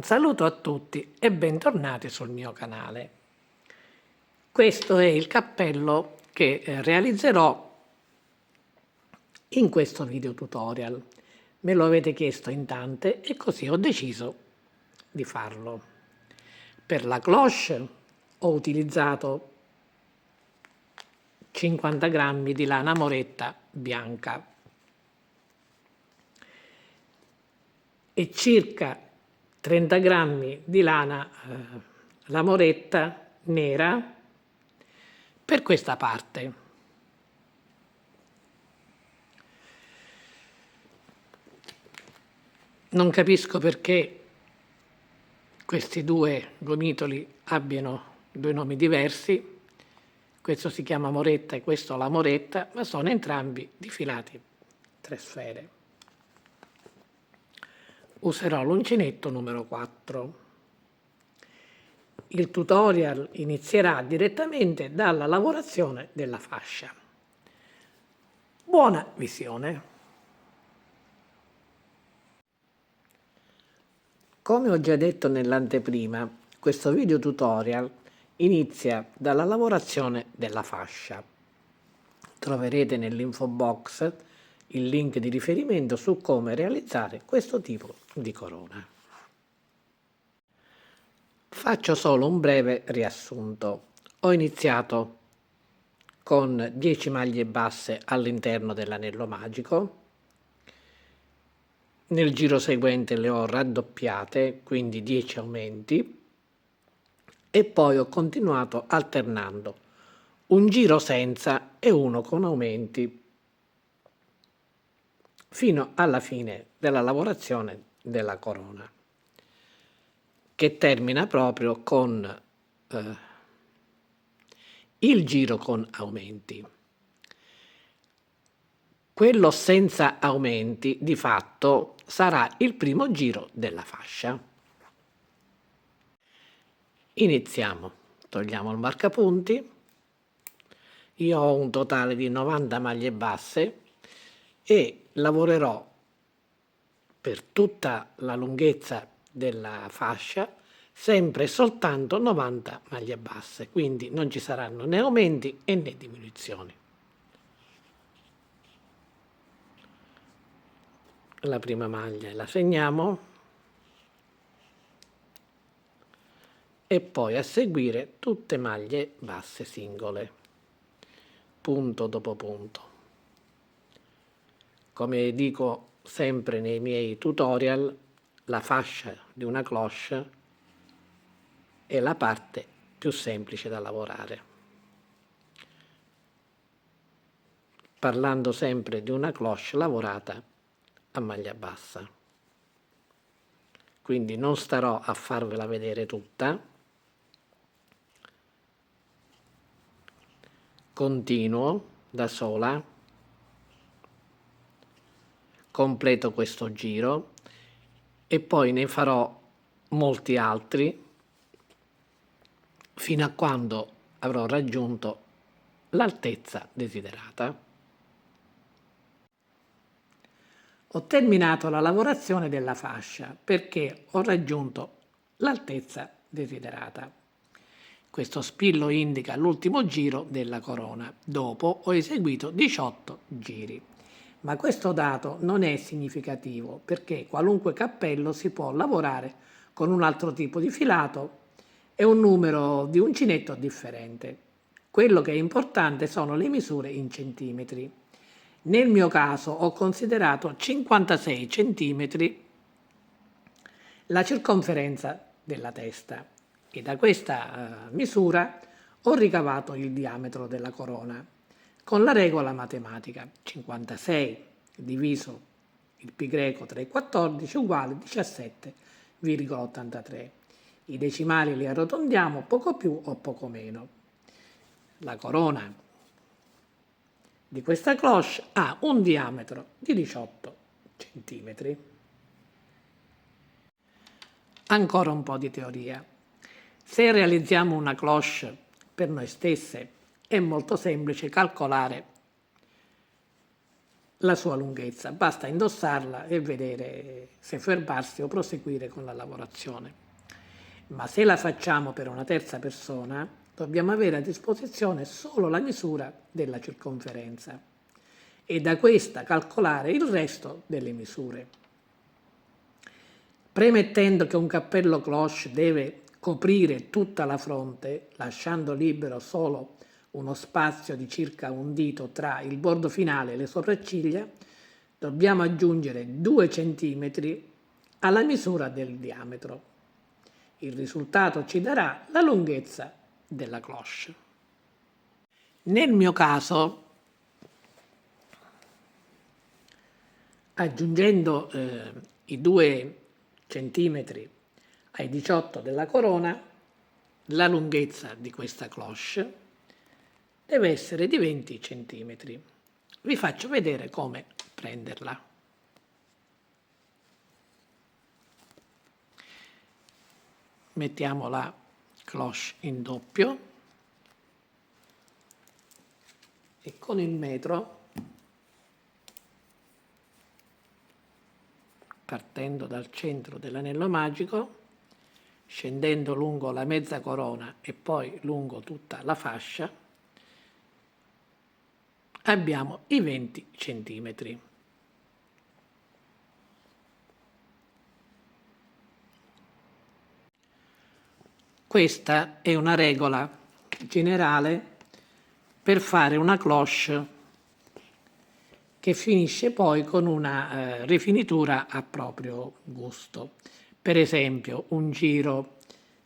Un saluto a tutti e bentornati sul mio canale. Questo è il cappello che realizzerò in questo video tutorial. Me lo avete chiesto in tante e così ho deciso di farlo. Per la cloche ho utilizzato 50 grammi di lana moretta bianca e circa 30 grammi di lana lamoretta nera per questa parte. Non capisco perché questi due gomitoli abbiano due nomi diversi. Questo si chiama moretta e questo la moretta, ma sono entrambi difilati 3 sfere. Userò l'uncinetto numero 4. Il tutorial inizierà direttamente dalla lavorazione della fascia. Buona visione! Come ho già detto nell'anteprima, questo video tutorial inizia dalla lavorazione della fascia. Troverete nell'info box il link di riferimento su come realizzare questo tipo di corona. Faccio solo un breve riassunto. Ho iniziato con 10 maglie basse all'interno dell'anello magico. Nel giro seguente le ho raddoppiate, quindi 10 aumenti, e poi ho continuato alternando un giro senza e uno con aumenti fino alla fine della lavorazione della corona, che termina proprio con il giro con aumenti. Quello senza aumenti di fatto sarà il primo giro della fascia. Iniziamo. Togliamo il marcapunti. Io ho un totale di 90 maglie basse e lavorerò per tutta la lunghezza della fascia sempre e soltanto 90 maglie basse, quindi non ci saranno né aumenti né diminuzioni. La prima maglia la segniamo e poi a seguire tutte maglie basse singole, punto dopo punto. Come dico sempre nei miei tutorial, la fascia di una cloche è la parte più semplice da lavorare. Parlando sempre di una cloche lavorata a maglia bassa. Quindi non starò a farvela vedere tutta. Continuo da sola, completo questo giro e poi ne farò molti altri fino a quando avrò raggiunto l'altezza desiderata. Ho terminato la lavorazione della fascia perché ho raggiunto l'altezza desiderata. Questo spillo indica l'ultimo giro della corona. Dopo ho eseguito 18 giri. Ma questo dato non è significativo perché qualunque cappello si può lavorare con un altro tipo di filato e un numero di uncinetto differente. Quello che è importante sono le misure in centimetri. Nel mio caso ho considerato 56 centimetri la circonferenza della testa e da questa misura ho ricavato il diametro della corona con la regola matematica 56 diviso il pi greco 3,14 uguale 17,83. I decimali li arrotondiamo poco più o poco meno. La corona di questa cloche ha un diametro di 18 centimetri. Ancora un po' di teoria. Se realizziamo una cloche per noi stesse, è molto semplice calcolare la sua lunghezza. Basta indossarla e vedere se fermarsi o proseguire con la lavorazione. Ma se la facciamo per una terza persona, dobbiamo avere a disposizione solo la misura della circonferenza e da questa calcolare il resto delle misure. Premettendo che un cappello cloche deve coprire tutta la fronte, lasciando libero solo uno spazio di circa un dito tra il bordo finale e le sopracciglia, dobbiamo aggiungere 2 cm alla misura del diametro. Il risultato ci darà la lunghezza della cloche. Nel mio caso, aggiungendo i 2 centimetri ai 18 della corona, la lunghezza di questa cloche deve essere di 20 centimetri. Vi faccio vedere come prenderla. Mettiamo la cloche in doppio e con il metro, partendo dal centro dell'anello magico, scendendo lungo la mezza corona e poi lungo tutta la fascia, abbiamo i 20 centimetri. Questa è una regola generale per fare una cloche che finisce poi con una rifinitura a proprio gusto. Per esempio un giro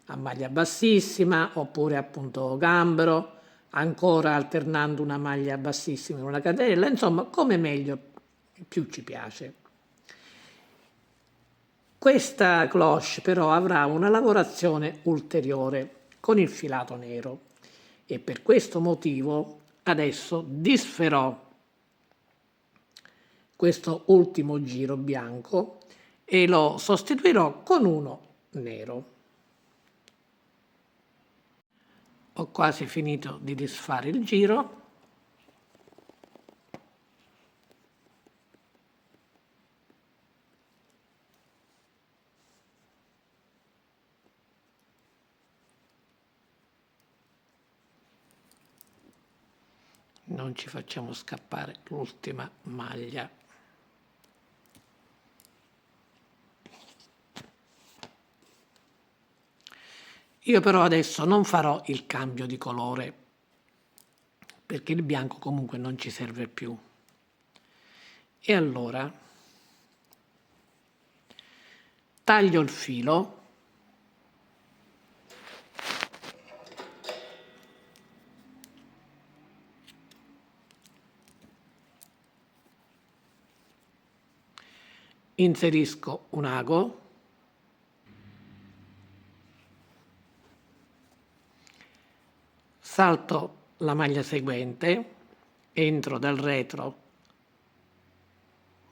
a maglia bassissima oppure appunto gambero, ancora alternando una maglia bassissima e una catenella, insomma come meglio più ci piace. Questa cloche però avrà una lavorazione ulteriore con il filato nero e per questo motivo adesso disferò questo ultimo giro bianco e lo sostituirò con uno nero. Ho quasi finito di disfare il giro. Non ci facciamo scappare l'ultima maglia. Io però adesso non farò il cambio di colore perché il bianco comunque non ci serve più. E allora taglio il filo inserisco un ago, salto la maglia seguente, entro dal retro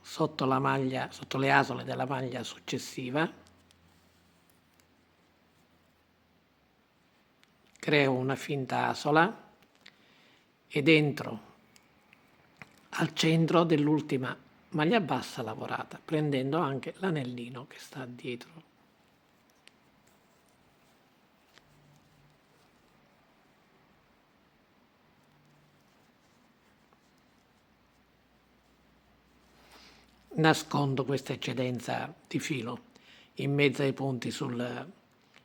sotto la maglia, sotto le asole della maglia successiva, creo una finta asola ed entro al centro dell'ultima maglia bassa lavorata, prendendo anche l'anellino che sta dietro. Nascondo questa eccedenza di filo in mezzo ai punti sul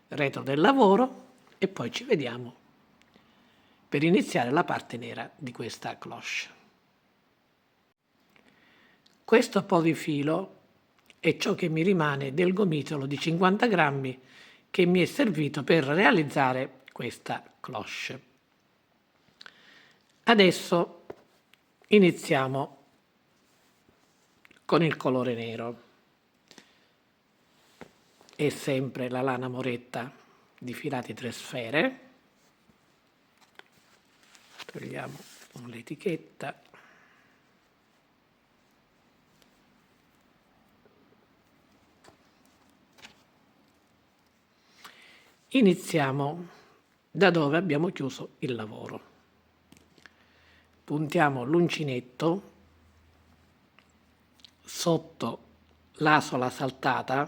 retro del lavoro e poi ci vediamo per iniziare la parte nera di questa cloche. Questo po' di filo è ciò che mi rimane del gomitolo di 50 grammi che mi è servito per realizzare questa cloche. Adesso iniziamo con il colore nero. È sempre la lana moretta di filati 3 sfere. Togliamo l'etichetta. Iniziamo da dove abbiamo chiuso il lavoro. Puntiamo l'uncinetto sotto l'asola saltata,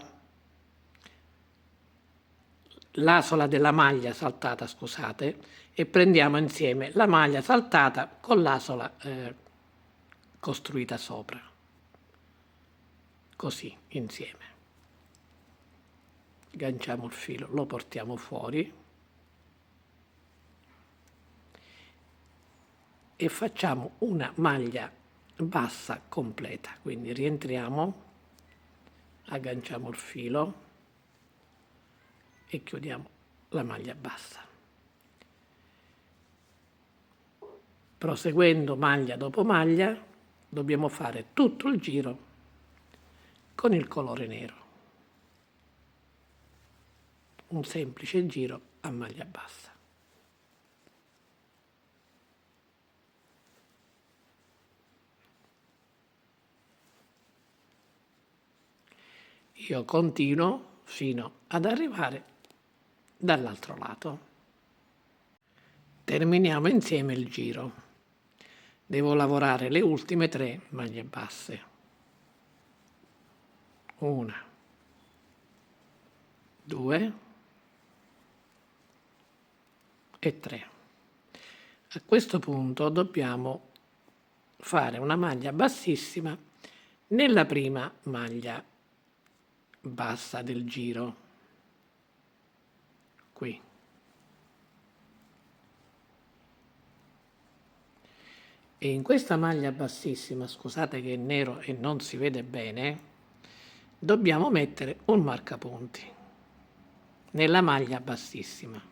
l'asola della maglia saltata, scusate, e prendiamo insieme la maglia saltata con l'asola costruita sopra, così insieme. Agganciamo il filo, lo portiamo fuori e facciamo una maglia bassa completa, quindi rientriamo, agganciamo il filo e chiudiamo la maglia bassa. Proseguendo maglia dopo maglia, dobbiamo fare tutto il giro con il colore nero. Un semplice giro a maglia bassa. Io continuo fino ad arrivare dall'altro lato. Terminiamo insieme il giro. Devo lavorare le ultime 3 maglie basse. 1, 2 e 3. A questo punto dobbiamo fare una maglia bassissima nella prima maglia bassa del giro, qui. E in questa maglia bassissima, scusate che è nero e non si vede bene, dobbiamo mettere un marcapunti nella maglia bassissima.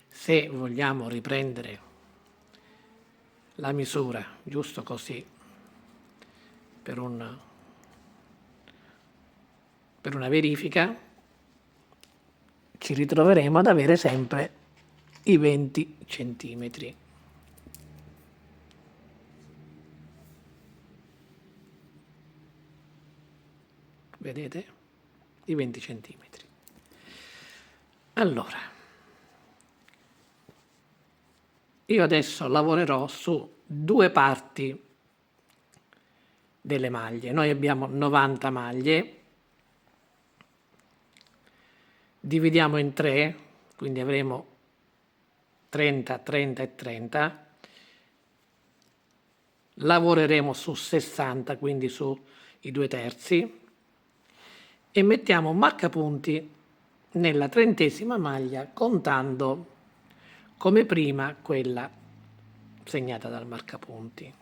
Se vogliamo riprendere la misura, giusto così, per una verifica, ci ritroveremo ad avere sempre i 20 centimetri. Vedete? I 20 centimetri. Allora, io adesso lavorerò su 2 parti delle maglie. Noi abbiamo 90 maglie, dividiamo in 3, quindi avremo 30, 30 e 30. Lavoreremo su 60, quindi sui 2/3, e mettiamo un marcapunti nella 30ª maglia, contando come prima quella segnata dal marcapunti.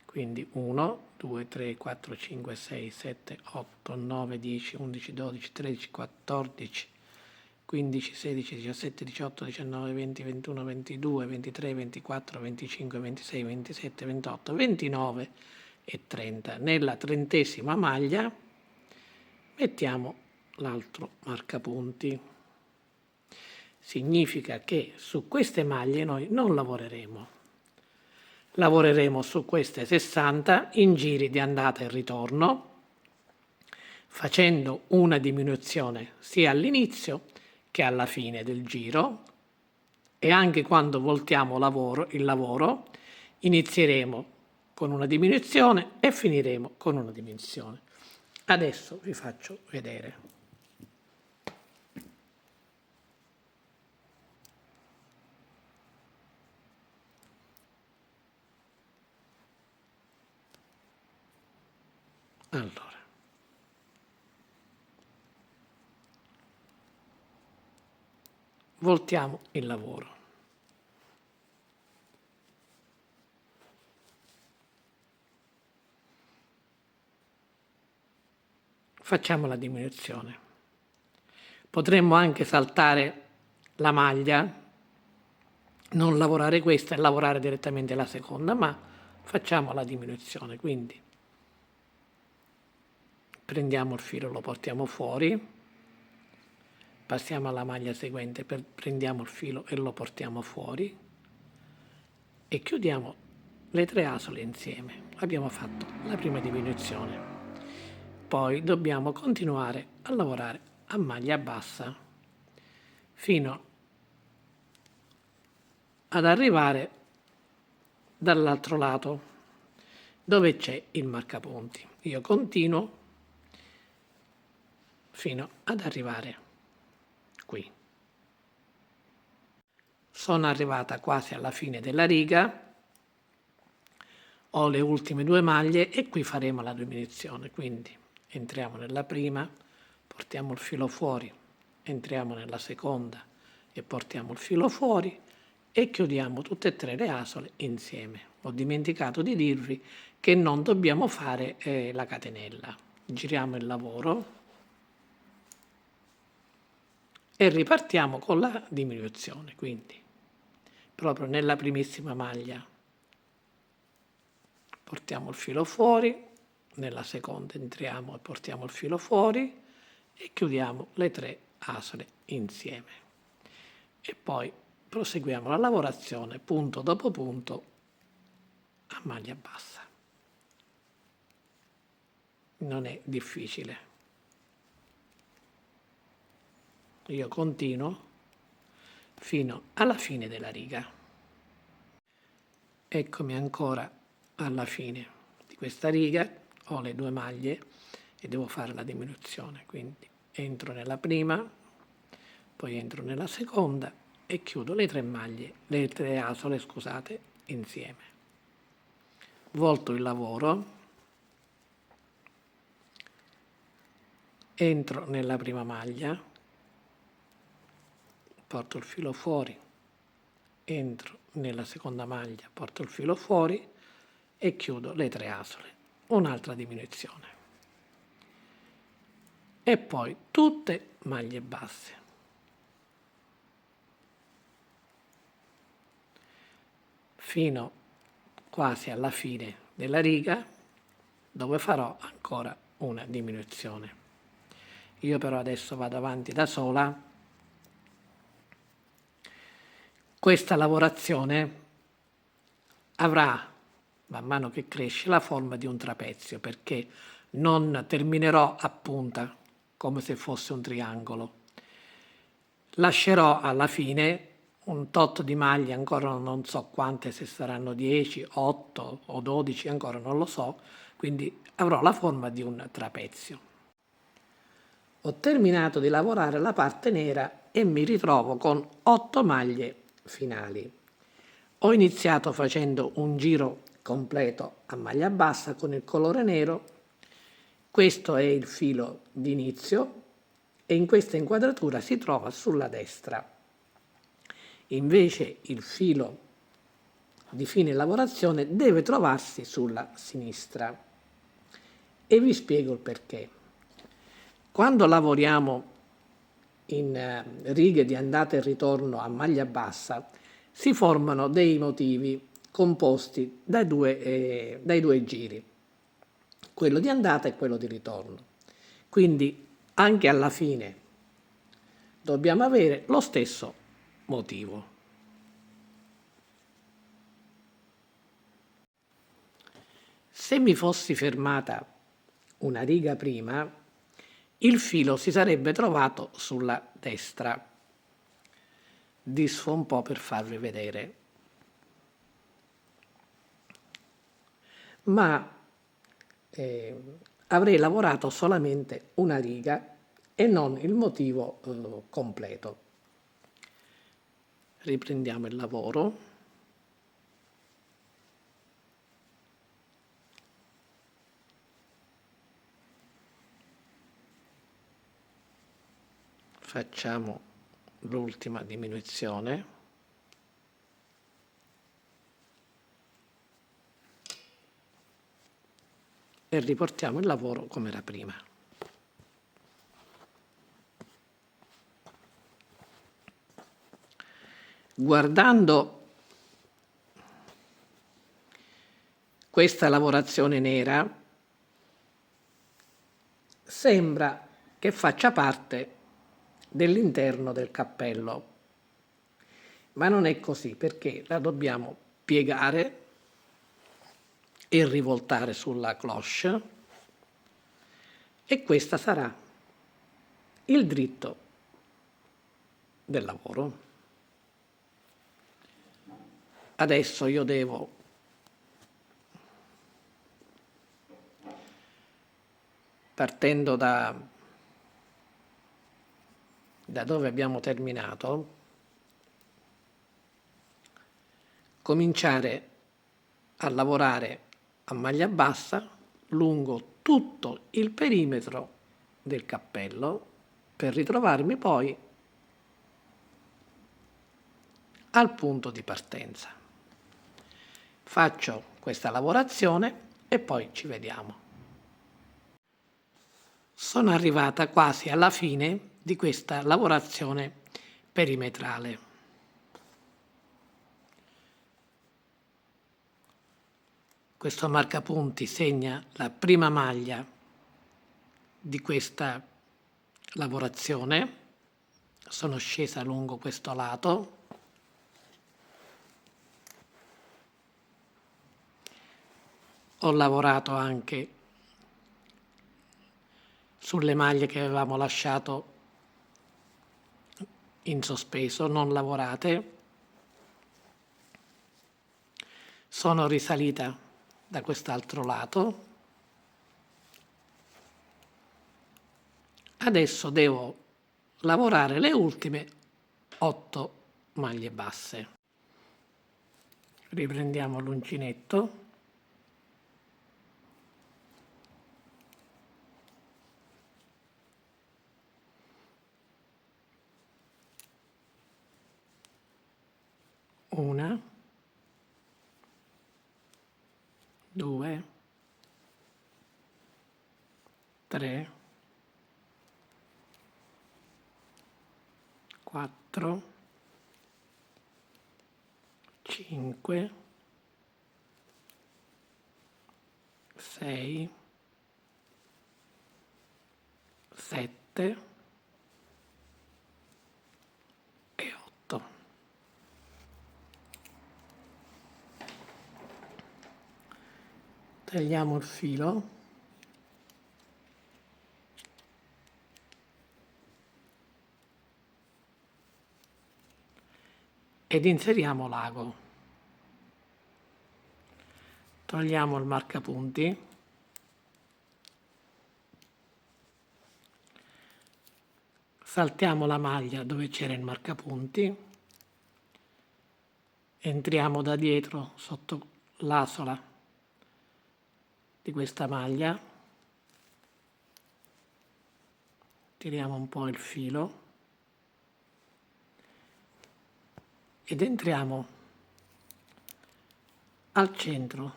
Quindi 1, 2, 3, 4, 5, 6, 7, 8, 9, 10, 11, 12, 13, 14, 15, 16, 17, 18, 19, 20, 21, 22, 23, 24, 25, 26, 27, 28, 29 e 30. Nella 30ª maglia mettiamo l'altro marcapunti. Significa che su queste maglie noi non lavoreremo. Lavoreremo su queste 60 in giri di andata e ritorno, facendo una diminuzione sia all'inizio che alla fine del giro, e anche quando voltiamo il lavoro inizieremo con una diminuzione e finiremo con una diminuzione. Adesso vi faccio vedere. Allora, voltiamo il lavoro. Facciamo la diminuzione. Potremmo anche saltare la maglia, non lavorare questa e lavorare direttamente la seconda, ma facciamo la diminuzione. Quindi prendiamo il filo, lo portiamo fuori, passiamo alla maglia seguente, prendiamo il filo e lo portiamo fuori e chiudiamo le 3 asole insieme. Abbiamo fatto la prima diminuzione. Poi dobbiamo continuare a lavorare a maglia bassa fino ad arrivare dall'altro lato dove c'è il marcapunti. Io continuo fino ad arrivare qui. Sono arrivata quasi alla fine della riga, ho le ultime 2 maglie e qui faremo la diminuzione, quindi entriamo nella prima, portiamo il filo fuori, entriamo nella seconda e portiamo il filo fuori e chiudiamo tutte e 3 le asole insieme. Ho dimenticato di dirvi che non dobbiamo fare la catenella. Giriamo il lavoro e ripartiamo con la diminuzione, quindi proprio nella primissima maglia portiamo il filo fuori, nella seconda entriamo e portiamo il filo fuori e chiudiamo le 3 asole insieme e poi proseguiamo la lavorazione punto dopo punto a maglia bassa. Non è difficile. Io continuo fino alla fine della riga. Eccomi ancora alla fine di questa riga, ho le 2 maglie e devo fare la diminuzione, quindi entro nella prima, poi entro nella seconda e chiudo le 3 maglie, le 3 asole, scusate, insieme. Volto il lavoro, entro nella prima maglia, porto il filo fuori, entro nella seconda maglia, porto il filo fuori e chiudo le 3 asole, un'altra diminuzione e poi tutte maglie basse. Fino quasi alla fine della riga dove farò ancora una diminuzione. Io però adesso vado avanti da sola. Questa lavorazione avrà, man mano che cresce, la forma di un trapezio perché non terminerò a punta come se fosse un triangolo. Lascerò alla fine un tot di maglie, ancora non so quante, se saranno 10, 8 o 12, ancora non lo so, quindi avrò la forma di un trapezio. Ho terminato di lavorare la parte nera e mi ritrovo con 8 maglie finali. Ho iniziato facendo un giro completo a maglia bassa con il colore nero. Questo è il filo d'inizio e in questa inquadratura si trova sulla destra. Invece il filo di fine lavorazione deve trovarsi sulla sinistra e vi spiego il perché. Quando lavoriamo in righe di andata e ritorno a maglia bassa si formano dei motivi composti dai due giri, quello di andata e quello di ritorno. Quindi anche alla fine dobbiamo avere lo stesso motivo. Se mi fossi fermata una riga prima, il filo si sarebbe trovato sulla destra. Disfo un po' per farvi vedere. Ma avrei lavorato solamente una riga e non il motivo completo. Riprendiamo il lavoro. Facciamo l'ultima diminuzione. E riportiamo il lavoro come era prima. Guardando questa lavorazione nera, sembra che faccia parte dell'interno del cappello, ma non è così perché la dobbiamo piegare e rivoltare sulla cloche e questo sarà il dritto del lavoro. Adesso io devo partendo da dove abbiamo terminato, cominciare a lavorare a maglia bassa lungo tutto il perimetro del cappello per ritrovarmi poi al punto di partenza. Faccio questa lavorazione e poi ci vediamo. Sono arrivata quasi alla fine di questa lavorazione perimetrale. Questo marcapunti segna la prima maglia di questa lavorazione. Sono scesa lungo questo lato. Ho lavorato anche sulle maglie che avevamo lasciato in sospeso, non lavorate. Sono risalita da quest'altro lato. Adesso devo lavorare le ultime 8 maglie basse. Riprendiamo l'uncinetto. Una, 2, 3, 4, 5, 6, 7 e 8. Tagliamo il filo. Ed inseriamo l'ago. Togliamo il marcapunti. Saltiamo la maglia dove c'era il marcapunti. Entriamo da dietro sotto l'asola di questa maglia. Tiriamo un po' il filo. Ed entriamo al centro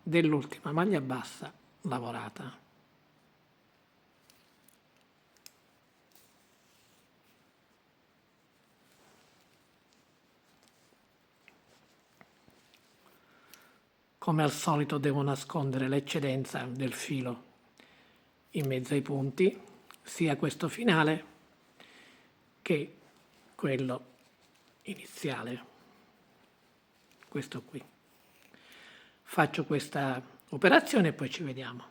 dell'ultima maglia bassa lavorata. Come al solito devo nascondere l'eccedenza del filo in mezzo ai punti, sia questo finale che quello iniziale, questo qui. Faccio questa operazione e poi ci vediamo.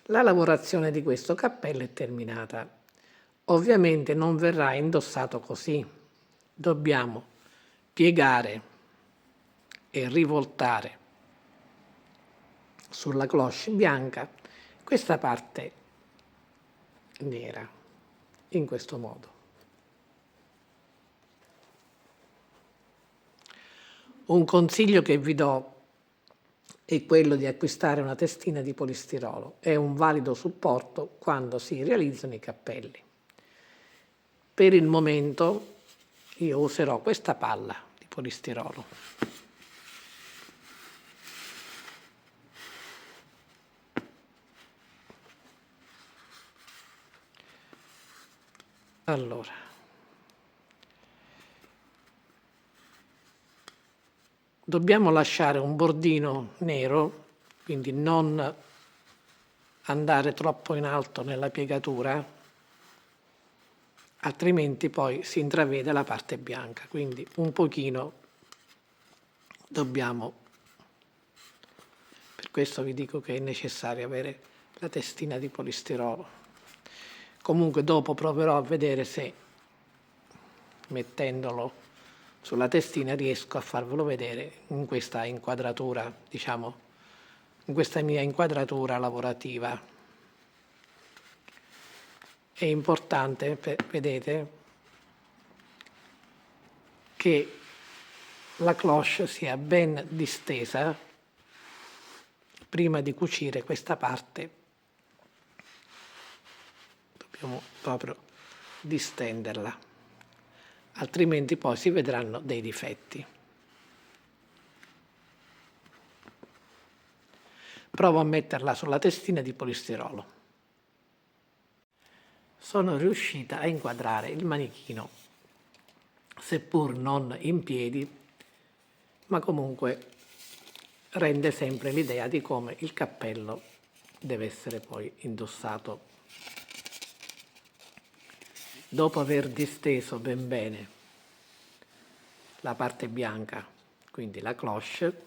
La lavorazione di questo cappello è terminata. Ovviamente non verrà indossato così. Dobbiamo piegare e rivoltare sulla cloche bianca questa parte nera, in questo modo. Un consiglio che vi do è quello di acquistare una testina di polistirolo. È un valido supporto quando si realizzano i cappelli. Per il momento io userò questa palla di polistirolo. Allora, dobbiamo lasciare un bordino nero, quindi non andare troppo in alto nella piegatura, altrimenti poi si intravede la parte bianca, quindi un pochino dobbiamo, per questo vi dico che è necessario avere la testina di polistirolo. Comunque dopo proverò a vedere se mettendolo sulla testina riesco a farvelo vedere in questa inquadratura, diciamo, in questa mia inquadratura lavorativa. È importante, vedete, che la cloche sia ben distesa prima di cucire questa parte. Dobbiamo proprio distenderla, altrimenti poi si vedranno dei difetti. Provo a metterla sulla testina di polistirolo. Sono riuscita a inquadrare il manichino, seppur non in piedi, ma comunque rende sempre l'idea di come il cappello deve essere poi indossato. Dopo aver disteso ben bene la parte bianca, quindi la cloche,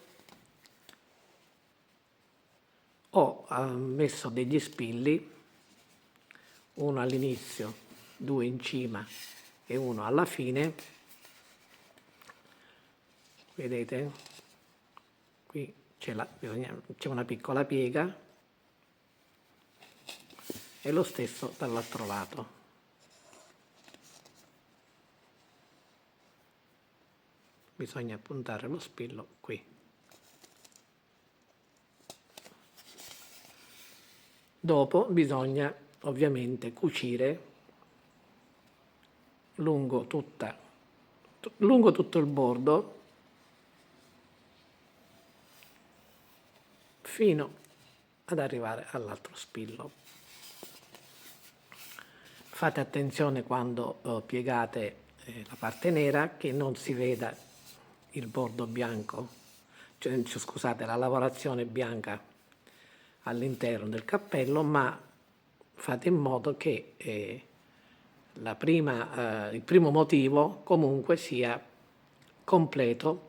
ho messo degli spilli, uno all'inizio, 2 in cima e uno alla fine. Vedete? Qui c'è una piccola piega e lo stesso dall'altro lato. Bisogna puntare lo spillo qui. Dopo bisogna ovviamente cucire lungo tutto il bordo fino ad arrivare all'altro spillo. Fate attenzione quando piegate la parte nera che non si veda il bordo bianco, scusate, la lavorazione bianca all'interno del cappello, ma fate in modo che il primo motivo comunque sia completo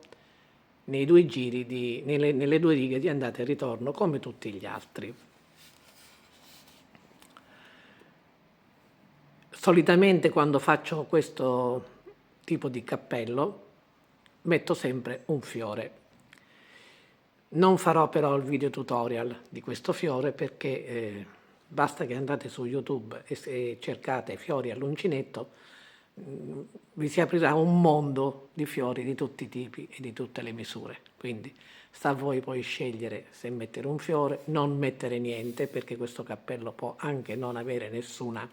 nei 2 giri nelle 2 righe di andata e ritorno come tutti gli altri. Solitamente quando faccio questo tipo di cappello metto sempre un fiore. Non farò però il video tutorial di questo fiore perché basta che andate su YouTube e cercate fiori all'uncinetto, vi si aprirà un mondo di fiori di tutti i tipi e di tutte le misure. Quindi sta a voi poi scegliere se mettere un fiore, non mettere niente, perché questo cappello può anche non avere nessuna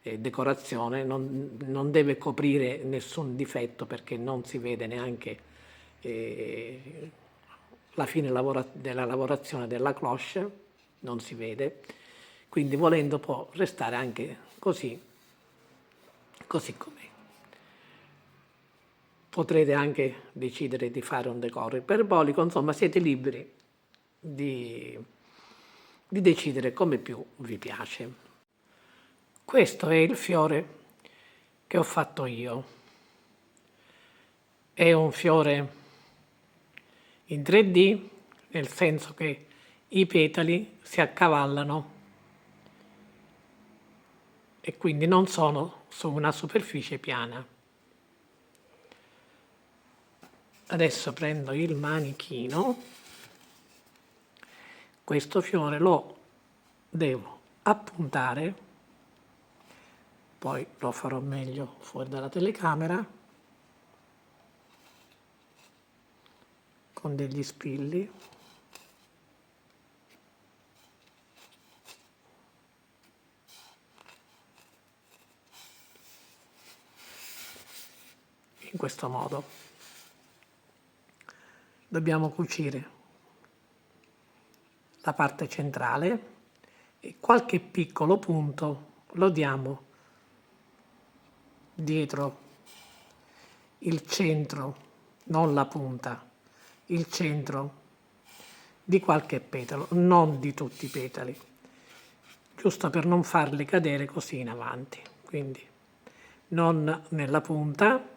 decorazione, non deve coprire nessun difetto perché non si vede neanche la fine della lavorazione della cloche, non si vede, quindi volendo può restare anche così com'è. Potrete anche decidere di fare un decoro iperbolico, insomma siete liberi di decidere come più vi piace. Questo è il fiore che ho fatto io. È un fiore in 3D, nel senso che i petali si accavallano e quindi non sono su una superficie piana. Adesso prendo il manichino, questo fiore lo devo appuntare, poi lo farò meglio fuori dalla telecamera, con degli spilli. In questo modo. Dobbiamo cucire la parte centrale e qualche piccolo punto lo diamo dietro il centro, non la punta, il centro di qualche petalo, non di tutti i petali, giusto per non farli cadere così in avanti. Quindi non nella punta,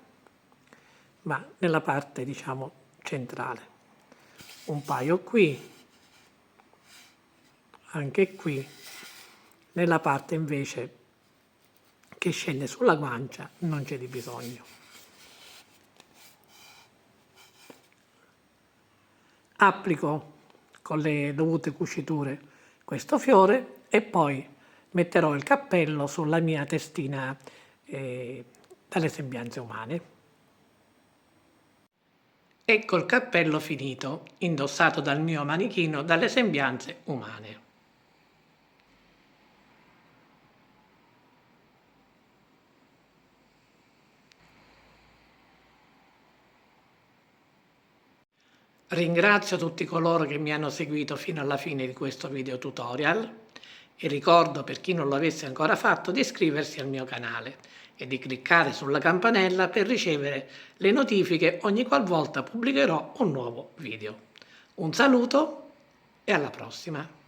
ma nella parte, diciamo, centrale. Un paio qui, anche qui, nella parte invece che scende sulla guancia non c'è di bisogno. applico con le dovute cuciture questo fiore e poi metterò il cappello sulla mia testina dalle sembianze umane. Ecco il cappello finito, indossato dal mio manichino dalle sembianze umane. Ringrazio tutti coloro che mi hanno seguito fino alla fine di questo video tutorial e ricordo, per chi non lo avesse ancora fatto, di iscriversi al mio canale e di cliccare sulla campanella per ricevere le notifiche ogni qualvolta pubblicherò un nuovo video. Un saluto e alla prossima!